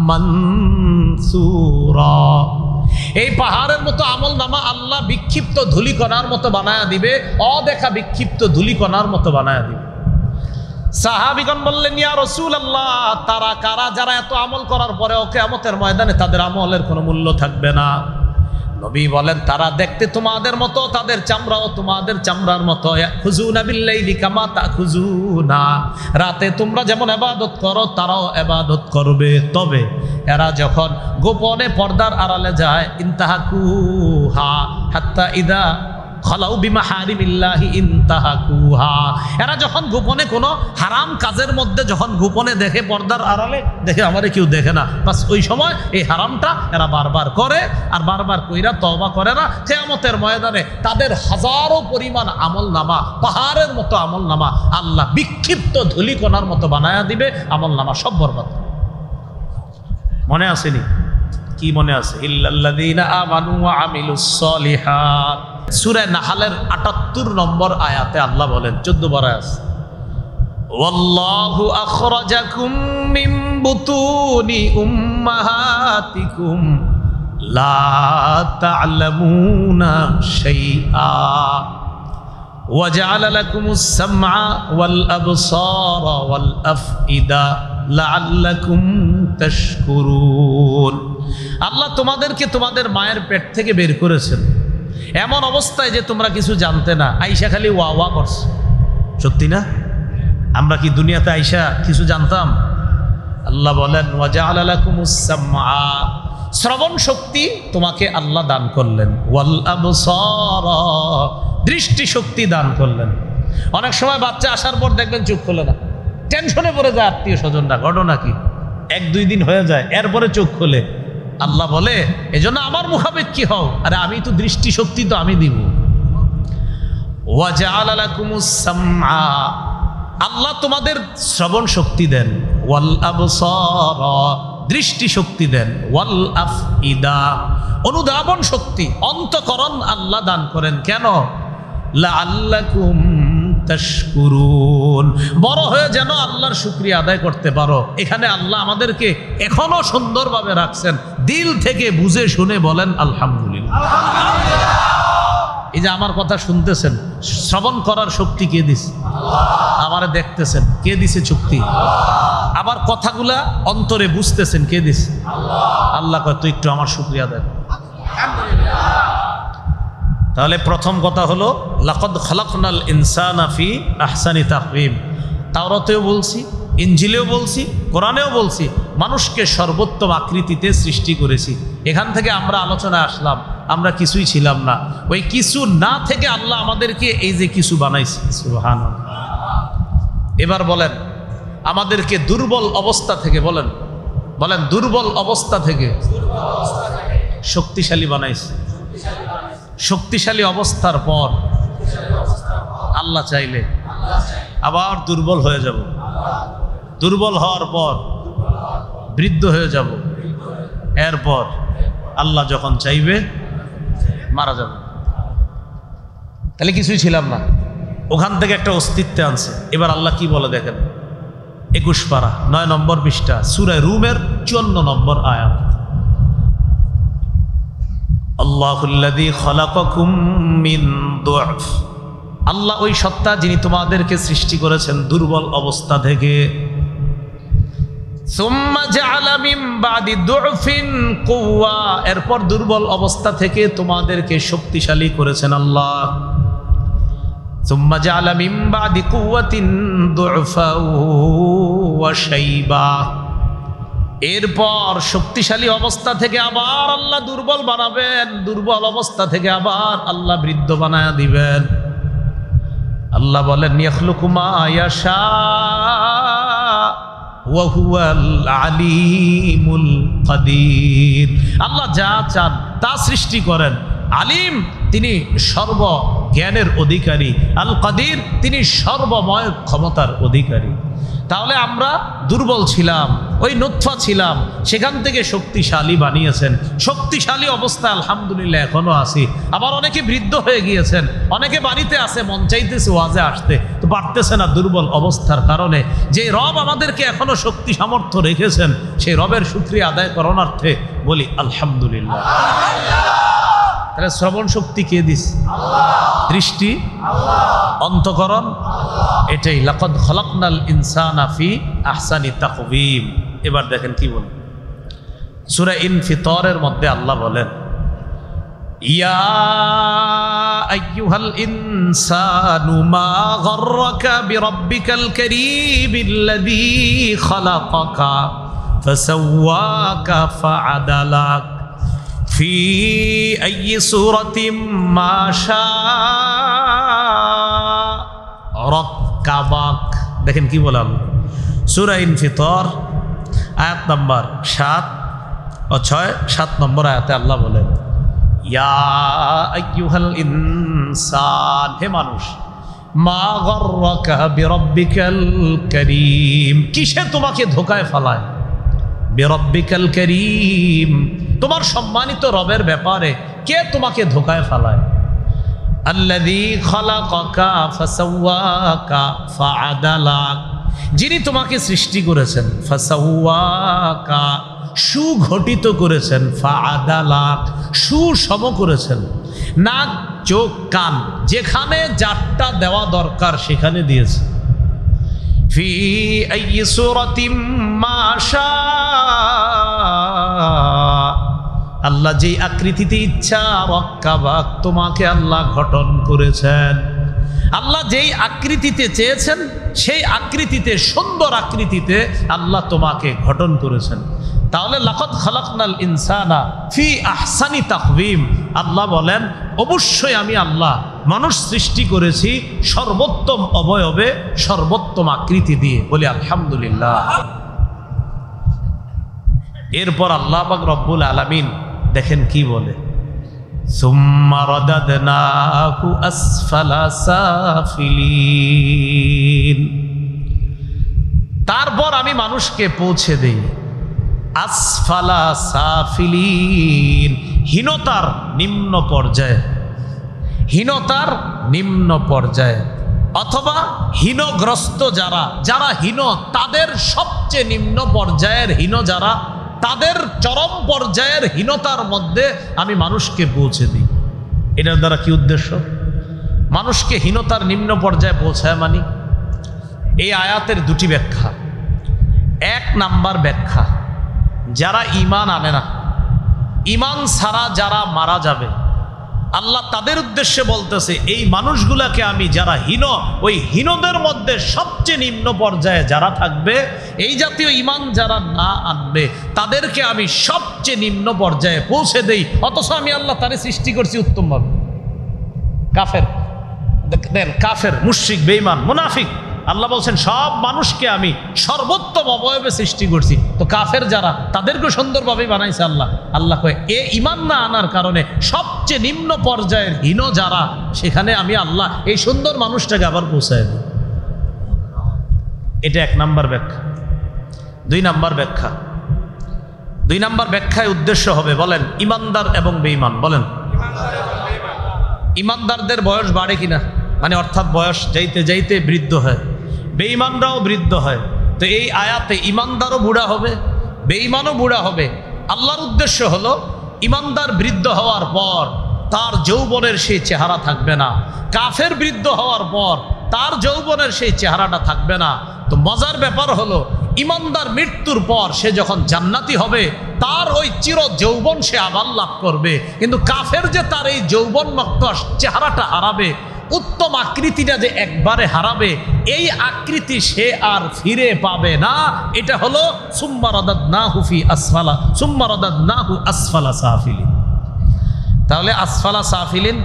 মানসুরা, এই পাহাড়ের মতো আমল নামা আল্লাহ বিক্ষিপ্ত ধূলিকণার মতো বানায়া দিবে, অদেখা বিক্ষিপ্ত ধূলিকণার মতো বানায়া দিবে। সাহাবীগণ বললেন, ইয়া রাসূলুল্লাহ, তারা কারা যারা এত আমল করার পরেও কিয়ামতের ময়দানে তাদের আমলের কোনো মূল্য থাকবে না? নবী বলেন, তারা দেখতে তোমাদের মতো, তাদের চামড়াও তোমাদের চামড়ার মতো। ইয়াখুযুনা বিল্লাইলি কামা তাখুযুনা, রাতে তোমরা যেমন ইবাদত করো তারাও ইবাদত করবে, তবে এরা যখন গোপনে পর্দার আড়ালে যায়, ইনতাহাকুহা হাত্তা ইদা খালাউ বিমাহারিমিল্লাহি ইনতাহাকুহা, এরা যখন গোপনে কোনো হারাম কাজের মধ্যে যখন গোপনে দেখে, পর্দার আড়ালে দেখে আমারে কেউ দেখে না, বাস ওই সময় এই হারামটা এরা বারবার করে, আর বারবার কইরা তওবা করে না। কিয়ামতের ময়দানে তাদের হাজারো পরিমাণ আমল নামা, পাহাড়ের মতো আমল নামা আল্লাহ বিক্ষিপ্ত ধূলিকণার মতো বানায়া দিবে, আমল নামা সব বরবাদ। মনে আসেনি? কি মনে আছে? ইল্লাল্লাযীনা আমানু ওয়া আমিলুস সলিহাত, সূরা নাহলের ৭৮ নম্বর আয়াতে আল্লাহ বলেন, 14 বার আয়াত, ওয়াল্লাহু আখরাজাকুম মিন বুতুনি উম্মাহাতিকুম লা তা'লামুনা শাইআ ওয়া জা'আলা লাকুমুস সামআ ওয়াল আবসারা ওয়াল আফইদা লাআল্লাকুম তাশকুরুন। আল্লাহ তোমাদেরকে তোমাদের মায়ের পেট থেকে বের করেছেন এমন অবস্থায় যে তোমরা কিছু জানতে না, আইসা খালি ওয়া ওয়া করছে। সত্যি না? আমরা কি দুনিয়াতে আইসা কিছু জানতাম? আল্লাহ বলেন, ওয়া জাআলা লাকুমুস সামআ, শ্রবণ শক্তি তোমাকে আল্লাহ দান করলেন, ওয়াল আবসার, দৃষ্টি শক্তি দান করলেন। অনেক সময় বাচ্চা আসার পর দেখবেন চোখ খোলে না, টেনশনে পড়ে যায় আত্মীয় স্বজনরা, ঘটনা কি? 1-2 দিন হয়ে যায়, এরপরে চোখ খোলে। আল্লাহ বলে এজন্য আমার মুখাপেক্ষী কি হও, আরে আমি তো দৃষ্টি শক্তি তো আমি দিব। ওয়াজআলা লাকুমুস সামআ, আল্লাহ তোমাদের শ্রবণ শক্তি দেন, ওয়াল আবসার, দৃষ্টি শক্তি দেন, ওয়াল আফইদা, অনুধাবন শক্তি, অন্তঃকরণ আল্লাহ দান করেন। কেন? লাআল্লাকুম তাশকুরুন, বড় হয়ে যেন আল্লাহর শুকরিয়া আদায় করতে পারো। এখানে আল্লাহ আমাদেরকে এখনো সুন্দরভাবে রাখছেন, দিল থেকে বুঝে শুনে বলেন আলহামদুলিল্লাহ। এই যে আমার কথা শুনতেছেন, শ্রবণ করার শক্তি কে দিছে? আমারে দেখতেছেন, কে দিছে শক্তি? আবার কথাগুলা অন্তরে বুঝতেছেন, কে দিছে? আল্লাহ কয় তুই একটু আমার শুকরিয়া দেন। তাহলে প্রথম কথা হলো লাকাদ খালাকনাল ইনসানা ফি আহসানি তাকওয়িম। তাওরাতেও বলছি, ইনজিলেও বলছি, কোরআনেও বলছি, মানুষকে সর্বোত্তম আকৃতিতে সৃষ্টি করেছি। এখান থেকে আমরা আলোচনায় আসলাম, আমরা কিছুই ছিলাম না, ওই কিছু না থেকে আল্লাহ আমাদেরকে এই যে কিছু বানাইছে। সুবহানাল্লাহ। এবার বলেন আমাদেরকে দুর্বল অবস্থা থেকে, বলেন বলেন দুর্বল অবস্থা থেকে শক্তিশালী বানাইছে। শক্তিশালী অবস্থার পর আল্লাহ চাইলে আবার দুর্বল হয়ে যাব, দুর্বল হওয়ার পর বৃদ্ধ হয়ে যাব, এরপর আল্লাহ যখন চাইবে মারা যাব। তাহলে কিছুই ছিলাম না, ওখান থেকে একটা অস্তিত্বে আনছে। এবার আল্লাহ কি বলে দেখেন, 21 পারা 9 নম্বর পৃষ্ঠা, সূরা রুমের 54 নম্বর আয়াত। আল্লাহুল্লাযী খালাকাকুম মিন দু'ফ, আল্লাহ ওই সত্তা যিনি তোমাদেরকে সৃষ্টি করেছেন দুর্বল অবস্থা থেকে। সুম্মা জাআলা মিন বাদি দু'ফিন কুওয়া, এরপর দুর্বল অবস্থা থেকে তোমাদেরকে শক্তিশালী করেছেন আল্লাহ। সুম্মা জাআলা মিন বাদি কুওয়াতিন দু'ফা ওয়া শাইবা, এরপর শক্তিশালী অবস্থা থেকে আবার আল্লাহ দুর্বল বানাবেন, দুর্বল অবস্থা থেকে আবার আল্লাহ বৃদ্ধ বানায়া দিবেন। আল্লাহ বলেন ইয়াখলুকু মা ইয়াশা ওয়া হুয়াল আলিমুল কাদির, আল্লাহ যা চান তা সৃষ্টি করেন। আলিম, তিনি সর্ব জ্ঞানের অধিকারী, আল কাদির, তিনি সর্বময় ক্ষমতার অধিকারী। তাহলে আমরা দুর্বল ছিলাম, ওই নুতফা ছিলাম, সেখান থেকে শক্তিশালী বানিয়েছেন। শক্তিশালী অবস্থা আলহামদুলিল্লাহ এখনো আছি। আবার অনেকে বৃদ্ধ হয়ে গিয়েছেন, অনেকে বাড়িতে আছে, মন চাইতেছে ওয়াজে আসতে, তো পারতেছে না দুর্বল অবস্থার কারণে। যে রব আমাদেরকে এখনো শক্তি সামর্থ্য রেখেছেন, সেই রবের শুকরিয়া আদায় করণার্থে বলি আলহামদুলিল্লাহ। তাহলে শ্রবণ শক্তি কে দিস? দৃষ্টি, অন্তঃকরণ, এটাই লাকাদ খালাকনাল ইনসানা ফি আহসানি তাকওয়িম। এবার দেখেন কি বলেন, সূরা ইনফিতরের মধ্যে আল্লাহ বলেন ইয়া আইয়ুহাল ইনসানু মা গাররাকা বিরাব্বিকাল কারীমিল্লাযী খালাকাকা ফাসাওয়াকা ফাআদালাক ফি আইয়ি সূরাতিম মা শাআ রাক্কাবাক। দেখেন কি বললাম, সূরা ইনফিতর আয়াত নম্বর 7 ও 7 নম্বর আয়াতে আল্লাহ বলেন ইয়া আইয়ুহাল ইনসান, হে মানুষ, মা গাররাকা বিরাব্বিকাল কারীম, কিসে তোমাকে ধোঁকায় ফেলায়? বিরাব্বিকাল কারীম, তোমার সম্মানিত রবের ব্যাপারে কে তোমাকে ধোঁকায় ফেলায়? আল্লাযী খালাকাকা ফাসাওয়াকা ফাআদালাক, যিনি তোমাকে সৃষ্টি করেছেন, ফাসাওয়াকা, সুগঠিত করেছেন, ফাআদালাক, সুসম করেছেন। নাক, চোখ, কান, যেখানে যারটা দেওয়া দরকার সেখানে দিয়েছে। ফি আইয়ি সূরাতিম মা শাআ, আল্লাহ যেই আকৃতিতে ইচ্ছা, রাক্কাবাক, তোমাকে আল্লাহ গঠন করেছেন। আল্লাহ যেই আকৃতিতে চেয়েছেন সেই আকৃতিতে, সুন্দর আকৃতিতে আল্লাহ তোমাকে গঠন করেছেন। তাহলে লাকাদ খালাকনাল ইনসানা ফি আহসানি তাকওয়িম, আল্লাহ বলেন অবশ্যই আমি আল্লাহ মানুষ সৃষ্টি করেছি সর্বোত্তম অবয়বে, সর্বোত্তম আকৃতি দিয়ে। বলি আলহামদুলিল্লাহ। এরপর আল্লাহ পাক রব্বুল আলামিন দেখেন কি বলে, সুম্মা রাদাদনাহু আসফালা সাফিলিন, তারপর আমি মানুষকে পৌঁছে দেই আসফালা সাফিলিন, হীনতার নিম্ন পর্যায়ে, হীনতার নিম্ন পর্যায়ে, অথবা হীনগ্রস্ত যারা, যারা হীন তাদের সবচেয়ে নিম্ন পর্যায়ের হীন যারা, তাদের চরম পর্যায়ের হীনতার মধ্যে আমি মানুষকে পৌঁছে দিই। এটার দ্বারা কি উদ্দেশ্য? মানুষকে হীনতার নিম্ন পর্যায়ে পৌঁছায় মানি। এই আয়াতের দুটি ব্যাখ্যা। এক নাম্বার ব্যাখ্যা, যারা ঈমান আনে না, ঈমান ছাড়া যারা মারা যাবে, আল্লাহ তাদের উদ্দেশ্যে বলতেছে এই মানুষগুলাকে আমি, যারা হীন, ওই হীনদের মধ্যে সবচেয়ে নিম্ন পর্যায়ে যারা থাকবে, এই জাতীয় ঈমান যারা না আনবে, তাদেরকে আমি সবচেয়ে নিম্ন পর্যায়ে পৌঁছে দেই। অথচ আমি আল্লাহ তারে সৃষ্টি করছি উত্তমভাবে। কাফের, দেন কাফের, মুশরিক, বেঈমান, মুনাফিক, আল্লাহ বলছেন সব মানুষকে আমি সর্বোত্তম অবয়বে সৃষ্টি করছি। তো কাফের যারা, তাদেরকে সুন্দরভাবে বানাইছে আল্লাহ। আল্লাহ কয় এ ঈমান না আনার কারণে সবচেয়ে নিম্ন পর্যায়ের হীন যারা, সেখানে আমি আল্লাহ এই সুন্দর মানুষটাকে আবার পৌঁছায় দিই। এটা এক নাম্বার ব্যাখ্যা। দুই নাম্বার ব্যাখ্যা, দুই নাম্বার ব্যাখ্যায় উদ্দেশ্য হবে, বলেন ঈমানদার এবং বেঈমান, বলেন ঈমানদারদের বয়স বাড়ে কিনা, মানে অর্থাৎ বয়স যাইতে যাইতে বৃদ্ধ হয়, বেঈমানরাও বৃদ্ধ হয়। তো এই আয়াতে ঈমানদারও বুড়া হবে, বেঈমানও বুড়া হবে। আল্লাহর উদ্দেশ্য হলো ঈমানদার বৃদ্ধ হওয়ার পর তার যৌবনের সেই চেহারা থাকবে না, কাফের বৃদ্ধ হওয়ার পর তার যৌবনের সেই চেহারাটা থাকবে না। তো মজার ব্যাপার হলো ঈমানদার মৃত্যুর পর সে যখন জান্নাতি হবে, তার ওই চির যৌবন সে আবার লাভ করবে। কিন্তু কাফের যে তার এই যৌবনমুক্ত চেহারাটা হারাবে, উত্তম আকৃতিটা যে একবারে হারাবে, এই আকৃতি সে আর ফিরে পাবে না। এটা হলো সুম্মা রাদাদনাহু ফি আসফালা, সুম্মা রাদাদনাহু আসফালা সাফিলিন। তাহলে আসফালা সাফিলিন,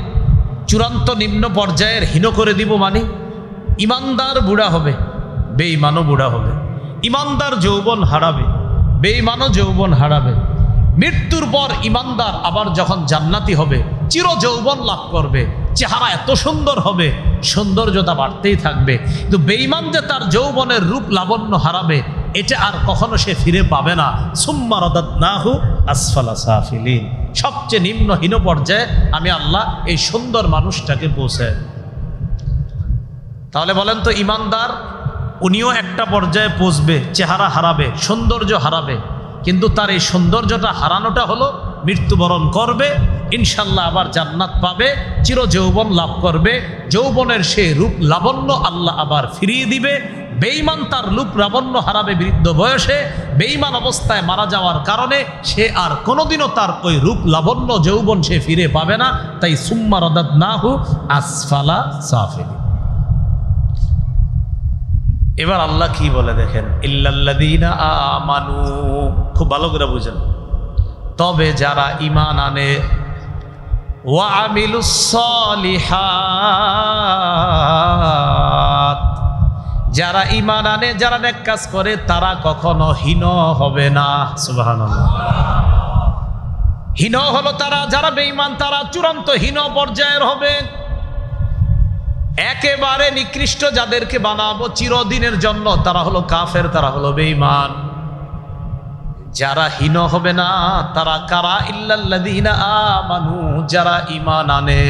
চূড়ান্ত নিম্ন পর্যায়ের হীন করে দিব, মানে ঈমানদার বুড়া হবে, বেঈমানও বুড়া হবে। ঈমানদার যৌবন হারাবে, বেঈমানও যৌবন হারাবে। মৃত্যুর পর ঈমানদার আবার যখন জান্নাতি হবে, চির যৌবন লাভ করবে, চেহারা এত সুন্দর হবে, সৌন্দর্যতা বাড়তেই থাকবে। কিন্তু বেঈমান যে তার যৌবনের রূপ লাবণ্য হারাবে, এটা আর কখনো সে ফিরে পাবে না। সুম্মা রাদাদনাহু আসফালা সাফিলিন, সবচেয়ে নিম্ন হীন পর্যায়ে আমি আল্লাহ এই সুন্দর মানুষটাকে পৌঁছায়। তাহলে বলেন তো, ঈমানদার উনিও একটা পর্যায়ে পৌঁছবে, চেহারা হারাবে, সৌন্দর্য হারাবে, কিন্তু তার এই সৌন্দর্যটা হারানোটা হলো মৃত্যুবরণ করবে, ইনশাল্লাহ আবার জান্নাত পাবে, চির যৌবন লাভ করবে, যৌবনের সেই রূপ লাবণ্য আল্লাহ আবার ফিরিয়ে দিবে। বেঈমান তার রূপ লাবণ্য হারাবে বৃদ্ধ বয়সে, বেঈমান অবস্থায় মারা যাওয়ার কারণে সে আর কোনোদিনও তার ওই রূপ লাবণ্য যৌবন সে ফিরে পাবে না। তাই সুম্মা রাদাদনাহু আসফালা সাফিলিন। এবার আল্লাহ কি বলে দেখেন, ইল্লাল্লাযীনা আমানু, খুব ভালো করে বুঝেন, তবে যারা ঈমান আনে, ওয়া আমিলুস সলিহাত, যারা ঈমান আনে, যারা নেক কাজ করে, তারা কখনো হীন হবে না। সুবহানাল্লাহ। হীন হলো তারা, যারা বেঈমান তারা চূড়ান্ত হীন পর্যায়ের হবে। একেবারে নিকৃষ্ট যাদেরকে বানাবো চিরদিনের জন্য, তারা হলো কাফের, তারা হলো বেঈমান। যারা হীন হবে না তারা কারা? ইল্লাল্লাযীনা আমানু, যারা ঈমান আনে,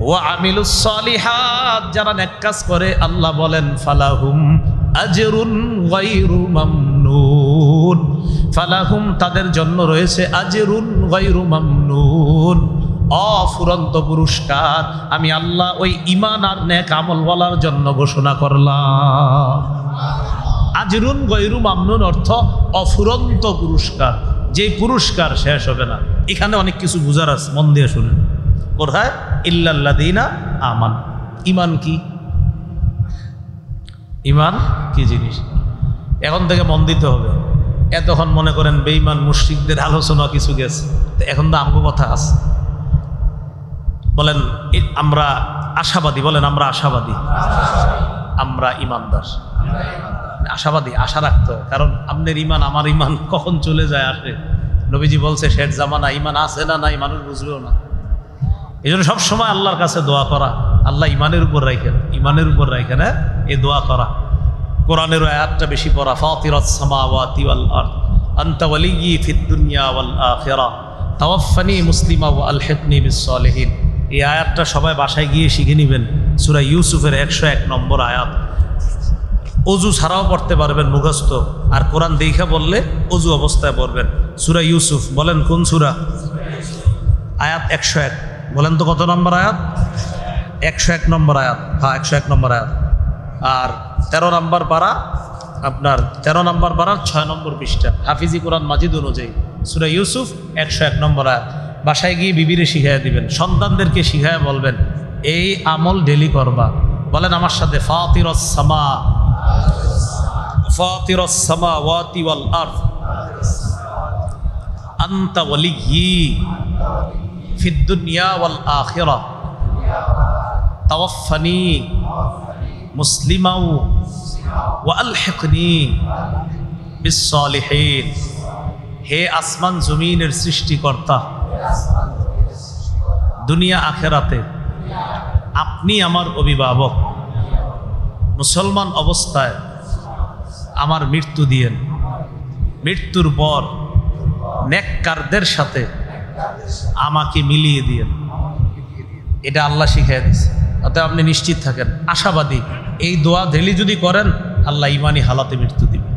ওয়া আমিলুস সলিহাত, যারা নেক কাজ করে। আল্লাহ বলেন ফালাহুম আজরুন গায়রু মামনুন, ফালাহুম তাদের জন্য রয়েছে আজরুন গায়রু মামনুন, অফুরন্ত পুরস্কার। আমি আল্লাহ ওই ঈমান আর নেক আমল বলার জন্য ঘোষণা করলাম। আজরুন গায়রু মামনুন অর্থ অফুরন্ত পুরস্কার, যে পুরস্কার শেষ হবে না। এখানে অনেক কিছু বুঝার আছে, মন দিয়ে শুনেন। কোথায়? ইল্লাল্লাযীনা আমানু। ঈমান কি? ঈমান কি জিনিস? এখন থেকে মন দিতে হবে। এতক্ষণ মনে করেন বেঈমান মুশরিকদের আলোচনা কিছু গেছে, এখন তো আমগো কথা আছে। বলেন আমরা আশাবাদী, বলেন আমরা আশাবাদী, আমরা ইমানদার। আশাবাদী, আশা রাখতে হয়, কারণ আপনার ইমান আমার ইমান কখন চলে যায় আসে। নবীজি বলছে শেষ জামানা ইমান আছে না নাই মানুষ বুঝবেও না। এই জন্য সবসময় আল্লাহর কাছে দোয়া করা, আল্লাহ ইমানের উপর রাখেন, ইমানের উপর রাখেন, হ্যাঁ এই দোয়া করা। কোরআনের আয়াতটা বেশি পড়া, ফাতিরাস সামাওয়াতি ওয়াল আরদ আনতা ওয়ালিয়্যি ফিদ দুনিয়া ওয়াল আখিরাহ তাওয়াফফানি মুসলিমা ওয়া আলহিকনি বিস সালিহিন। এই আয়াতটা সবাই বাসায় গিয়ে শিখে নেবেন, সূরা ইউসুফের 101 নম্বর আয়াত। অজু ছাড়াও পড়তে পারবেন মুখস্থ, আর কোরআন দেখা বললে অজু অবস্থায় পড়বেন। সূরা ইউসুফ, বলেন কোন সূরা? আয়াত 101, বলেন তো কত নম্বর আয়াত? 101 নম্বর আয়াত, হ্যাঁ 101 নম্বর আয়াত। আর 13 নম্বর পারা, আপনার 13 নম্বর পারার 6 নম্বর পৃষ্ঠা, হাফিজি কোরআন মাজিদ অনুযায়ী সূরা ইউসুফ 101 নম্বর আয়াত। বাসায় গিয়ে বিবিরে শিখাইয়া দিবেন, সন্তানদেরকে শিখাইয়া বলবেন এই আমল ডেলি করবা। বলেন আমার সাথে, ফাতিরাস সামাওয়াতি ওয়াল আরদ আনতা ওয়ালিয়্যি ফিদ দুনিয়া ওয়াল আখিরাহ তাওয়াফফানি মুসলিমা ওয়া আলহিকনি বিস সালিহিন। হে আসমান জমিনের সৃষ্টিকর্তা, দুনিয়া আখেরাতে আপনি আমার অভিভাবক, মুসলমান অবস্থায় আমার মৃত্যু দিয়েন, মৃত্যুর পর নেককারদের সাথে আমাকে মিলিয়ে দিয়েন। এটা আল্লাহ শিখিয়ে দিয়েছে। অতএব আপনি নিশ্চিত থাকেন, আশাবাদী, এই দোয়া ডেলি যদি করেন আল্লাহ ইমানি হালাতে মৃত্যু দিবে।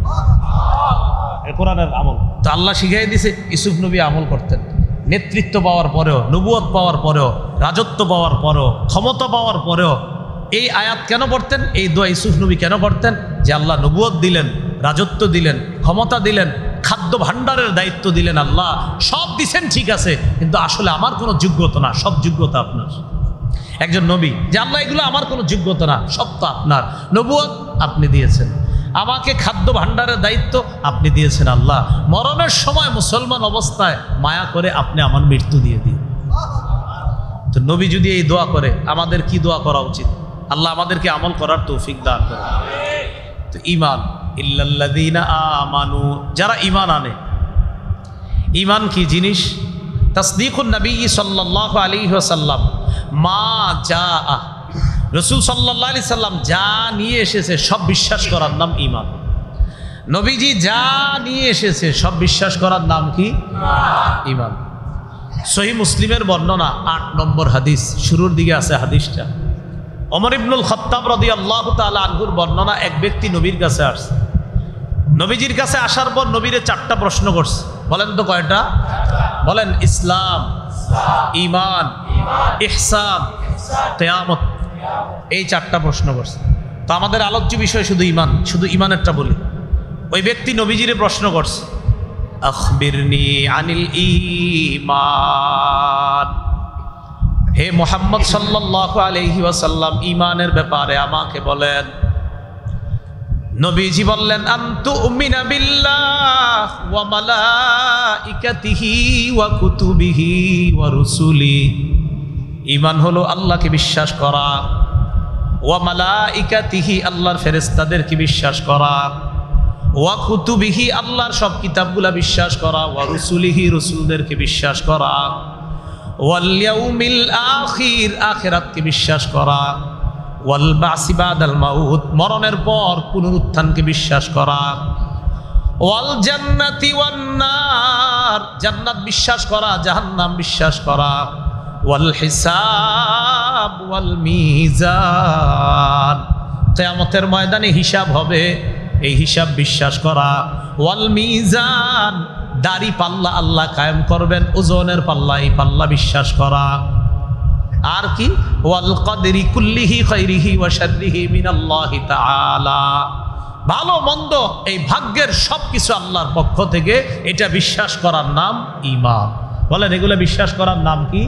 কোরআনের আমল তো আল্লাহ শিখিয়ে দিয়েছে। ইউসুফ নবী আমল করতেন, নেতৃত্ব পাওয়ার পরেও, নবুয়ত পাওয়ার পরেও, রাজত্ব পাওয়ার পরেও, ক্ষমতা পাওয়ার পরেও এই আয়াত কেন পড়তেন? এই দোয়া ইউসুফ নবী কেন করতেন? যে আল্লাহ নবুয়ত দিলেন, রাজত্ব দিলেন, ক্ষমতা দিলেন, খাদ্য ভাণ্ডারের দায়িত্ব দিলেন, আল্লাহ সব দিছেন ঠিক আছে, কিন্তু আসলে আমার কোনো যোগ্যতা না, সব যোগ্যতা আপনার। একজন নবী যে আল্লাহ এগুলো আমার কোনো যোগ্যতা না, সব তো আপনার। নবুয়ত আপনি দিয়েছেন, আমাকে খাদ্য ভাণ্ডারের দায়িত্ব আপনি দিয়েছেন। আল্লাহ মরণের সময় মুসলমান অবস্থায় মায়া করে আপনি আমার মৃত্যু দিয়ে দিন। তো নবী যদি এই দোয়া করে, আমাদের কি দোয়া করা উচিত? আল্লাহ আমাদেরকে আমল করার তৌফিক দান করে। তো ঈমান, ইল্লাল্লাযীনা আমানু, যারা ঈমান আনে। ঈমান কি জিনিস? তাসদীকুন নবী সাল্লাল্লাহু আলাইহি ওয়াসাল্লাম মা জাআ, রাসূল সাল্লাল্লাহু আলাইহি সাল্লাম যা নিয়ে এসেছে সব বিশ্বাস করার নাম ঈমান। নবীজি যা নিয়ে এসেছে সব বিশ্বাস করার নাম কি? ঈমান। সহিহ মুসলিমের বর্ণনা 8 নম্বর হাদিস, শুরুর দিকে আছে হাদিসটা। ওমর ইবনুল খাত্তাব রাদিয়াল্লাহু তাআলা আনহুর বর্ণনা, এক ব্যক্তি নবীর কাছে আসছে। নবীজির কাছে আসার পর নবীরে 4টা প্রশ্ন করছে। বলেন তো কয়টা? বলেন ইসলাম, ঈমান, ইহসান, কিয়ামত। এই 4টা প্রশ্ন করছে। তো আমাদের আলোচ্য বিষয় শুধু ঈমান, শুধু ঈমানেরটা বলি। ওই ব্যক্তি নবীজিরে প্রশ্ন করছে, আখবিরনি আনিল ঈমান, হে মুহাম্মদ সাল্লাল্লাহু আলাইহি ওয়াসাল্লাম ঈমানের ব্যাপারে আমাকে বলেন। নবীজি বললেন, আনতুমিনা বিল্লাহ ওয়া মালাইকাতিহি ওয়া কুতুবিহি ওয়া রুসুলি। ঈমান হলো আল্লাহকে বিশ্বাস করা, ওয়া মালাইকাতিহি আল্লাহর ফেরেশতাদেরকে বিশ্বাস করা, ওয়া কুতুবিহি আল্লাহর সব কিতাবগুলা বিশ্বাস করা, ওয়া রুসুলিহি রসুলদেরকে বিশ্বাস করা, ওয়াল ইয়াউমিল আখির আখিরাতকে বিশ্বাস করা, ওয়াল বাসি বাদাল মাউত মরণের পর পুনরুত্থানকে বিশ্বাস করা, ওয়াল জান্নাতি ওয়ান নার জান্নাত বিশ্বাস করা, জাহান্নাম বিশ্বাস করা, ওয়াল হিসাব ওয়াল মিজান কিয়ামতের ময়দানে হিসাব হবে, এই হিসাব বিশ্বাস করা, ওয়াল মিজান দাড়ি পাল্লা আল্লাহ কায়েম করবেন, ওজনের পাল্লা, এই পাল্লা বিশ্বাস করা। আর কি? ওয়াল কদরি কুল্লিহি খাইরিহি ওয়া শাররিহি মিনাল্লাহি তাআলা, ভালো মন্দ এই ভাগ্যের সব কিছু আল্লাহর পক্ষ থেকে, এটা বিশ্বাস করার নাম ঈমান। বলেন এগুলো বিশ্বাস করার নাম কি?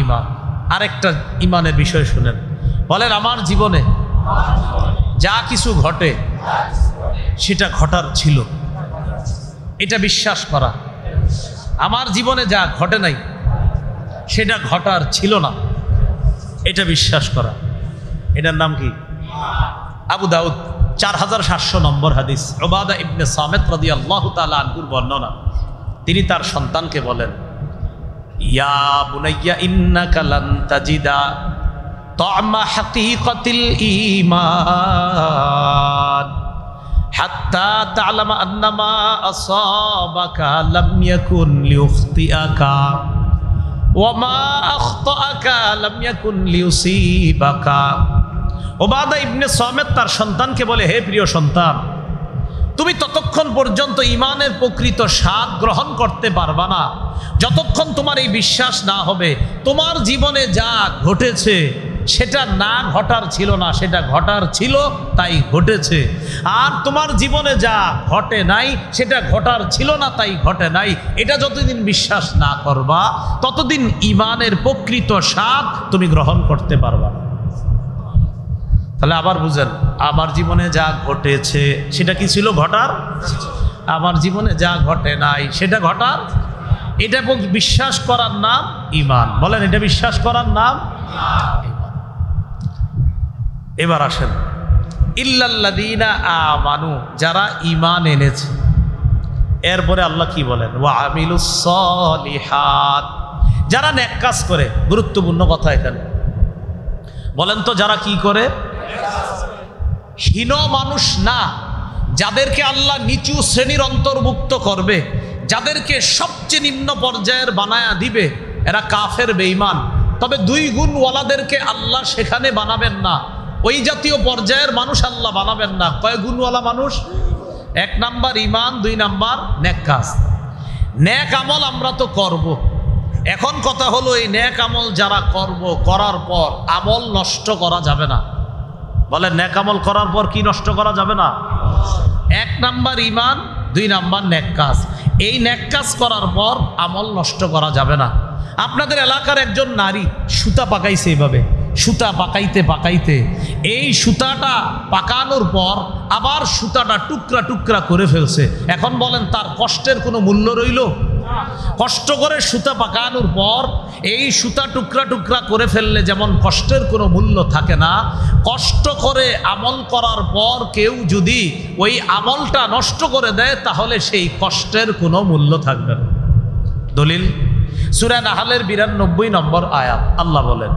ঈমান। আরেকটা ঈমানের বিষয় শুনেন। বলেন আমার জীবনে যা কিছু ঘটে সেটা ঘটার ছিল, এটা বিশ্বাস করা। আমার জীবনে যা ঘটে নাই সেটা ঘটার ছিল না, এটা বিশ্বাস করা। এটার নাম কি? আবু দাউদ 4700 নম্বর হাদিস। উবাদা ইবনে সামিত রাদিয়াল্লাহু তাআলা আনহুর বর্ণনা। তিনি তার সন্তানকে বলেন, ইয়া বুনাইয়া ইন্নাকা লান তাজিদা তা'মা হাকীকাতিল ঈমান হাত্তা তা'লামা আন্নামা আসাবাকা লাম ইয়াকুন লিউখতিআকা ওয়া মা আখতাআকা লাম ইয়াকুন লিউসিবাকা। উবাদা ইবনে সামিত তার সন্তানকে বলে, হে প্রিয় সন্তান, তুমি ততক্ষণ পর্যন্ত ঈমানের প্রকৃত স্বাদ গ্রহণ করতে পারবা না যতক্ষণ তোমার এই বিশ্বাস না হবে তোমার জীবনে যা ঘটেছে সেটা না ঘটার ছিল না, সেটা ঘটার ছিল তাই ঘটেছে। আর তোমার জীবনে যা ঘটে নাই সেটা ঘটার ছিল না তাই ঘটে নাই, এটা যতদিন বিশ্বাস না করবা ততদিন ঈমানের প্রকৃত স্বাদ তুমি গ্রহণ করতে পারবা না। তাহলে আবার বুঝেন, আমার জীবনে যা ঘটেছে সেটা কি ছিল? ঘটার। আমার জীবনে যা ঘটে নাই সেটা ঘটার। এটা বিশ্বাস করার নাম ঈমান। বলেন, এটা বিশ্বাস করার নাম ঈমান। এবার আসেন, ইল্লাল্লাযীনা আমানু, যারা ঈমান এনেছে। এরপরে আল্লাহ কি বলেন? ওয়া আমিলুস সলিহাত, যারা নেক কাজ করে। গুরুত্বপূর্ণ কথা এখানে। বলেন তো, যারা কি করে? হীন মানুষ না, যাদেরকে আল্লাহ নিচু শ্রেণীর অন্তর্ভুক্ত করবে, যাদেরকে সবচেয়ে নিম্ন পর্যায়ের বানায়া দিবে, এরা কাফের বেঈমান। তবে দুই গুণওয়ালাদেরকে আল্লাহ সেখানে বানাবেন না, ওই জাতীয় পর্যায়ের মানুষ আল্লাহ বানাবেন না। কয় গুণওয়ালা মানুষ? 1 নাম্বার ঈমান, 2 নাম্বার নেক কাজ। নেক আমল আমরা তো করব। এখন কথা হলো, এই নেক আমল যারা করব, করার পর আমল নষ্ট করা যাবে না। বলে, নেক আমল করার পর কি নষ্ট করা যাবে না? 1 নাম্বার ঈমান, 2 নাম্বার নেক কাজ। এই নেক কাজ করার পর আমল নষ্ট করা যাবে না। আপনাদের এলাকার একজন নারী সুতা পাকাইছে, এইভাবে সুতা পাকাইতে পাকাইতে এই সুতাটা পাকানোর পর আবার সুতাটা টুকরা টুকরা করে ফেলছে। এখন বলেন, তার কষ্টের কোনো মূল্য রইল? কষ্ট করে সুতা পাকানোর পর এই সুতা টুকরা টুকরা করে ফেললে যেমন কষ্টের কোনো মূল্য থাকে না, কষ্ট করে আমল করার পর কেউ যদি ওই আমলটা নষ্ট করে দেয় তাহলে সেই কষ্টের কোনো মূল্য থাকবে না। দলিল সূরা নাহলের 92 নম্বর আয়াত। আল্লাহ বলেন,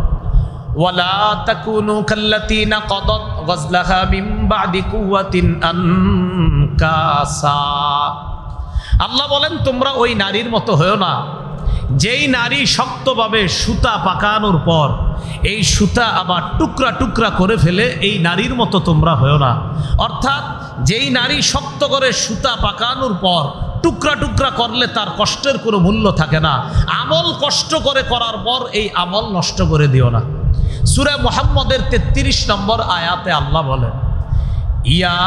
ওয়ালা তাকুনু কাল্লাতিনা কাদাত গাজলাহা মিন বাদি কুওয়াতিন আনকাসা। আল্লাহ বলেন, তোমরা ওই নারীর মতো হয়েও না যেই নারী শক্তভাবে সুতা পাকানোর পর এই সুতা আবার টুকরা টুকরা করে ফেলে, এই নারীর মতো তোমরা হয়েও না। অর্থাৎ যেই নারী শক্ত করে সুতা পাকানোর পর টুকরা টুকরা করলে তার কষ্টের কোনো মূল্য থাকে না, আমল কষ্ট করে করার পর এই আমল নষ্ট করে দিও না। সূরা মুহাম্মদের 33 নম্বর আয়াতে আল্লাহ বলেন, ইয়া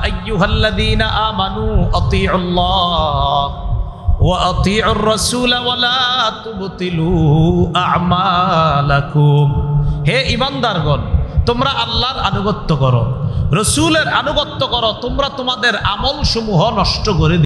আইয়ুহাল্লাযীনা আমানু আতিউল্লাহ ওয়া আতিউর রাসূল ওয়া লা তুবতিলু আমালাকুম। হে ঈমানদারগণ, তোমরা আল্লাহর আনুগত্য করো, রাসূলের আনুগত্য করো, তোমরা তোমাদের আমলসমূহ নষ্ট করে